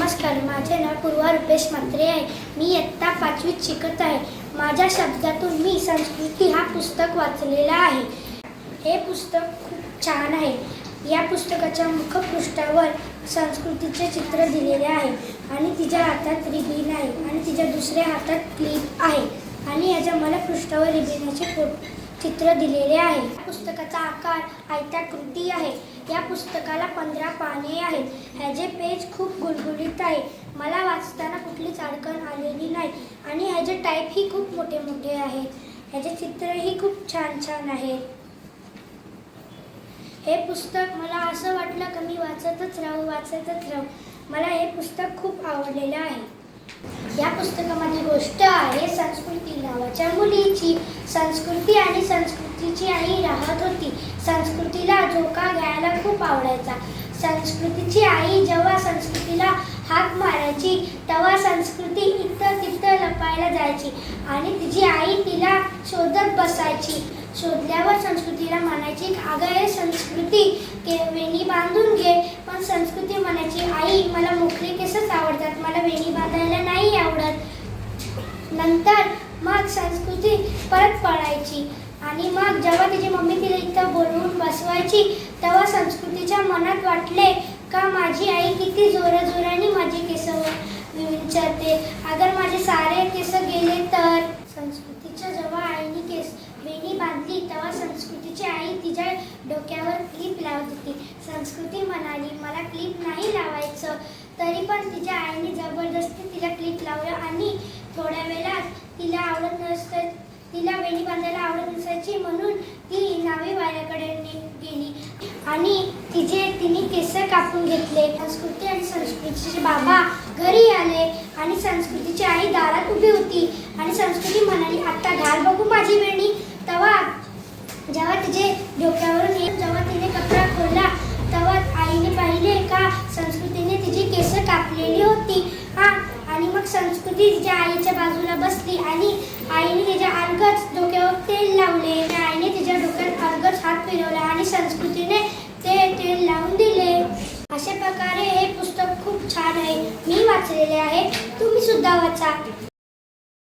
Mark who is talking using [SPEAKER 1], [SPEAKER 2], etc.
[SPEAKER 1] नमस्कार, माझे नाव पूर्वा रुपेश म्हात्रे आहे. मी इयत्ता 5वीत शिकत आहे. माझ्या शब्दातून मी संस्कृती हा पुस्तक वाचलेला आहे. हे पुस्तक खूप छान आहे. या पुस्तकाच्या मुखपृष्ठावर संस्कृतीचे चित्र दिलेले आहे आणि तिच्या हातात रिबीन आहे आणि तिच्या दुसऱ्या हातात क्लिप आहे आणि याच्या मलपृष्ठावर रिबीनाचे चित्र दिलेले आहे. पुस्तकाचा आकार आयताकृती आहे. या पुस्तकाला 15 पाने आहेत. ह्याचे पेज खूप गुळगुळीत आहे. मला वाचताना कुठलीच अडचण आलेली नाही आणि ह्याचे टाईपही खूप मोठे मोठे आहेत. ह्याचे चित्रही खूप छान छान आहेत. हे पुस्तक मला असं वाटलं की मी वाचतच राहू. मला हे पुस्तक खूप आवडलेलं आहे. या पुस्तकामध्ये गोष्ट आहे संस्कृती नावाच्या मुलीची. संस्कृती आणि संस्कृतीची आई राहत होती. संस्कृतीला झोका घ्यायला खूप आवडायचा. संस्कृतीची आई जेव्हा संस्कृतीला हाक मारायची तेव्हा संस्कृती इथं तिथं लपायला जायची आणि तिची आई तिला शोधत बसायची. शोधल्यावर संस्कृतीला म्हणायची, अगं हे संस्कृती वेणी बांधून घे. पण संस्कृती म्हणायची, आई मला मोकळे केसच आवडतात, मला वेणी बांधायला नाही आवडत. नंतर मग संस्कृती परत पळायची आणि मग जेव्हा तिची मम्मी तिला इथं बोलवून बसवायची तेव्हा संस्कृतीच्या मनात वाटले का माझी आई किती जोराजोराने माझे केस विचारते. अगर माझे सारे केस गेले तर. संस्कृतीच्या जेव्हा आईने वेणी बांधली तेव्हा संस्कृतीची आई तिच्या डोक्यावर क्लिप लावत होती. संस्कृती म्हणाली, मला क्लिप नाही लावायचं. तरी पण तिच्या आईने जबरदस्ती तिला क्लिप लावलं आणि थोड्या वेळात तिला वेणी बांधायला आवडत नसायची म्हणून ती न्हावी वाऱ्याकडे गेली आणि तिने केस कापून घेतले. संस्कृती आणि संस्कृतीचे बाबा घरी आले आणि संस्कृतीची आई दारात उभी होती आणि संस्कृती म्हणाली, आता घाल बघू माझी वेणी. जेव्हा तिचे डोक्यावरून जेव्हा तिने कपडा खोलला तेव्हा आईने पाहिले का संस्कृतीने तिची केस कापलेली होती. आणि मग संस्कृती तिच्या आईच्या बाजूला बसली आणि आईने तिच्या अलगद डोक्यावर तेल लावले. आईने तिच्या डोक्यात अलगद हात फिरवला आणि संस्कृतीने ते तेल लावून दिले. अशा प्रकारे हे पुस्तक खूप छान आहे. मी वाचलेले आहे. तुम्ही सुद्धा वाचा.